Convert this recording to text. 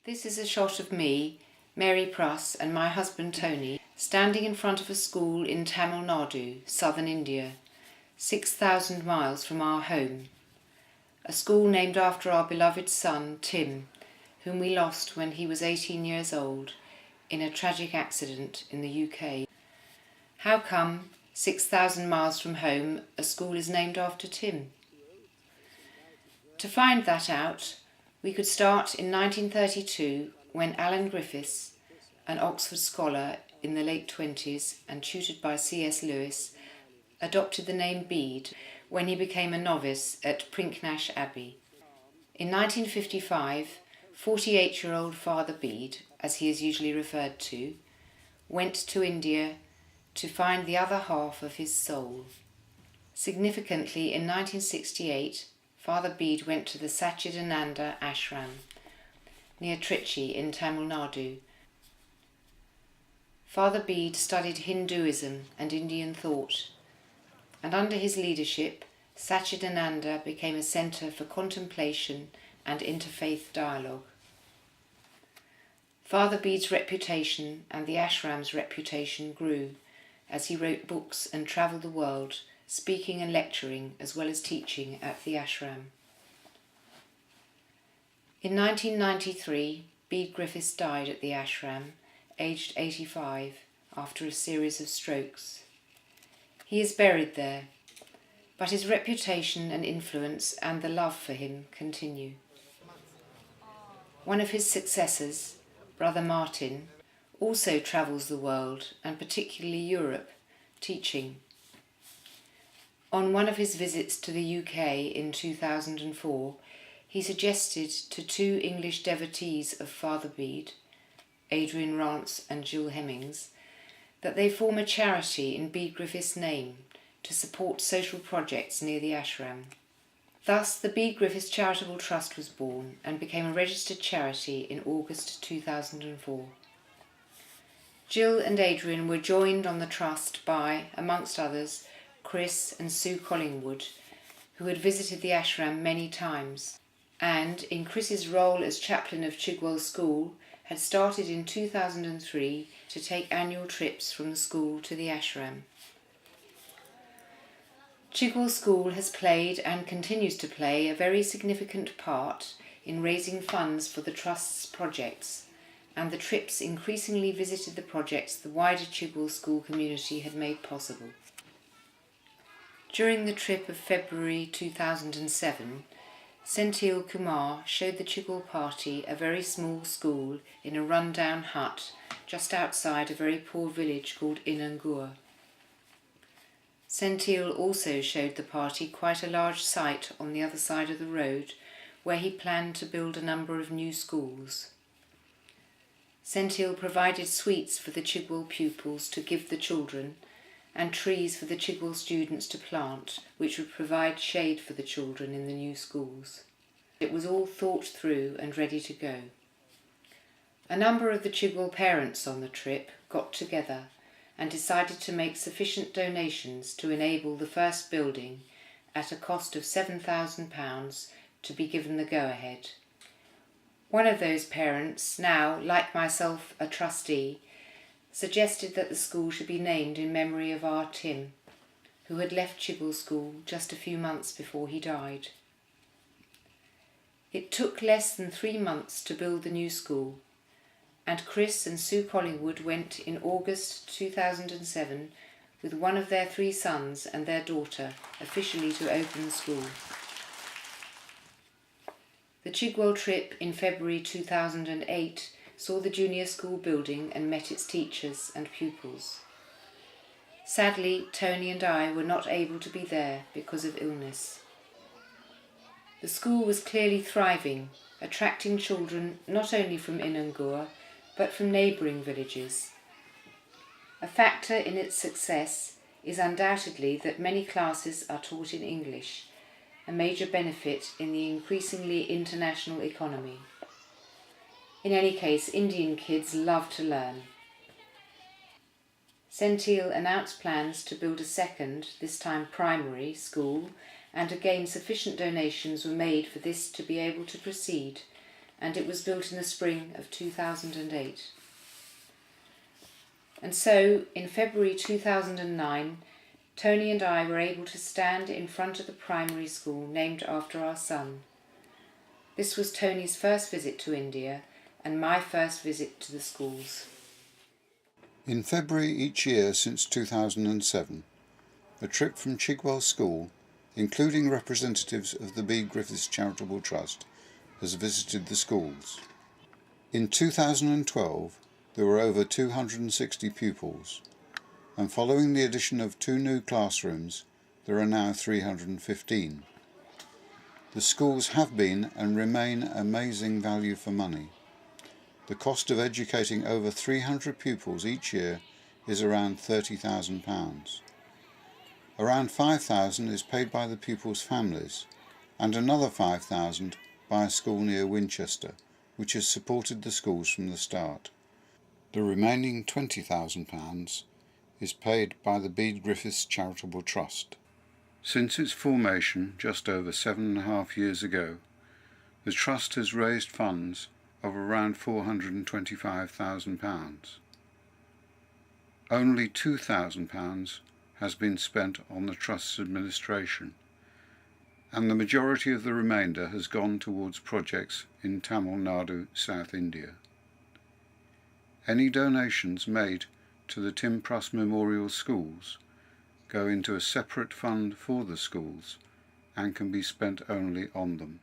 This is a shot of me, Mary Pruss, and my husband Tony standing in front of a school in Tamil Nadu, southern India, 6,000 miles from our home. A school named after our beloved son, Tim, whom we lost when he was 18 years old in a tragic accident in the UK. How come, 6,000 miles from home, a school is named after Tim? To find that out, we could start in 1932 when Alan Griffiths, an Oxford scholar in the late 20s and tutored by C.S. Lewis, adopted the name Bede when he became a novice at Prinknash Abbey. In 1955, 48-year-old Father Bede, as he is usually referred to, went to India to find the other half of his soul. Significantly, in 1968, Father Bede went to the Satchidananda Ashram near Trichy in Tamil Nadu. Father Bede studied Hinduism and Indian thought, and under his leadership, Satchidananda became a centre for contemplation and interfaith dialogue. Father Bede's reputation and the ashram's reputation grew as he wrote books and travelled the world, speaking and lecturing as well as teaching at the ashram. In 1993, Bede Griffiths died at the ashram, aged 85, after a series of strokes. He is buried there, but his reputation and influence and the love for him continue. One of his successors, Brother Martin, also travels the world, and particularly Europe, teaching. On one of his visits to the UK in 2004, he suggested to two English devotees of Father Bede, Adrian Rance and Jill Hemmings, that they form a charity in Bede Griffiths' name to support social projects near the ashram. Thus, the Bede Griffiths Charitable Trust was born and became a registered charity in August 2004. Jill and Adrian were joined on the trust by, amongst others, Chris and Sue Collingwood, who had visited the ashram many times, and, in Chris's role as chaplain of Chigwell School, had started in 2003 to take annual trips from the school to the ashram. Chigwell School has played and continues to play a very significant part in raising funds for the Trust's projects, and the trips increasingly visited the projects the wider Chigwell School community had made possible. During the trip of February 2007, Senthil Kumar showed the Chigwell party a very small school in a run-down hut just outside a very poor village called Inangur. Senthil also showed the party quite a large site on the other side of the road where he planned to build a number of new schools. Senthil provided sweets for the Chigwell pupils to give the children, and trees for the Chigwell students to plant, which would provide shade for the children in the new schools. It was all thought through and ready to go. A number of the Chigwell parents on the trip got together and decided to make sufficient donations to enable the first building at a cost of £7,000 to be given the go-ahead. One of those parents, now, like myself, a trustee, suggested that the school should be named in memory of our Tim, who had left Chigwell School just a few months before he died. It took less than 3 months to build the new school, and Chris and Sue Collingwood went in August 2007 with one of their 3 sons and their daughter officially to open the school. The Chigwell trip in February 2008 saw the junior school building and met its teachers and pupils. Sadly, Tony and I were not able to be there because of illness. The school was clearly thriving, attracting children not only from Inangur, but from neighbouring villages. A factor in its success is undoubtedly that many classes are taught in English, a major benefit in the increasingly international economy. In any case, Indian kids love to learn. Senthil announced plans to build a second, this time primary, school, and again sufficient donations were made for this to be able to proceed, and it was built in the spring of 2008. And so, in February 2009, Tony and I were able to stand in front of the primary school named after our son. This was Tony's first visit to India and my first visit to the schools. In February each year since 2007, a trip from Chigwell School, including representatives of the Bede Griffiths Charitable Trust, has visited the schools. In 2012, there were over 260 pupils, and following the addition of 2 new classrooms, there are now 315. The schools have been and remain amazing value for money. The cost of educating over 300 pupils each year is around £30,000. Around £5,000 is paid by the pupils' families, and another £5,000 by a school near Winchester, which has supported the schools from the start. The remaining £20,000 is paid by the Bede Griffiths Charitable Trust. Since its formation just over 7.5 years ago, the Trust has raised funds of around £425,000. Only £2,000 has been spent on the Trust's administration, and the majority of the remainder has gone towards projects in Tamil Nadu, South India. Any donations made to the Tim Pruss Memorial Schools go into a separate fund for the schools and can be spent only on them.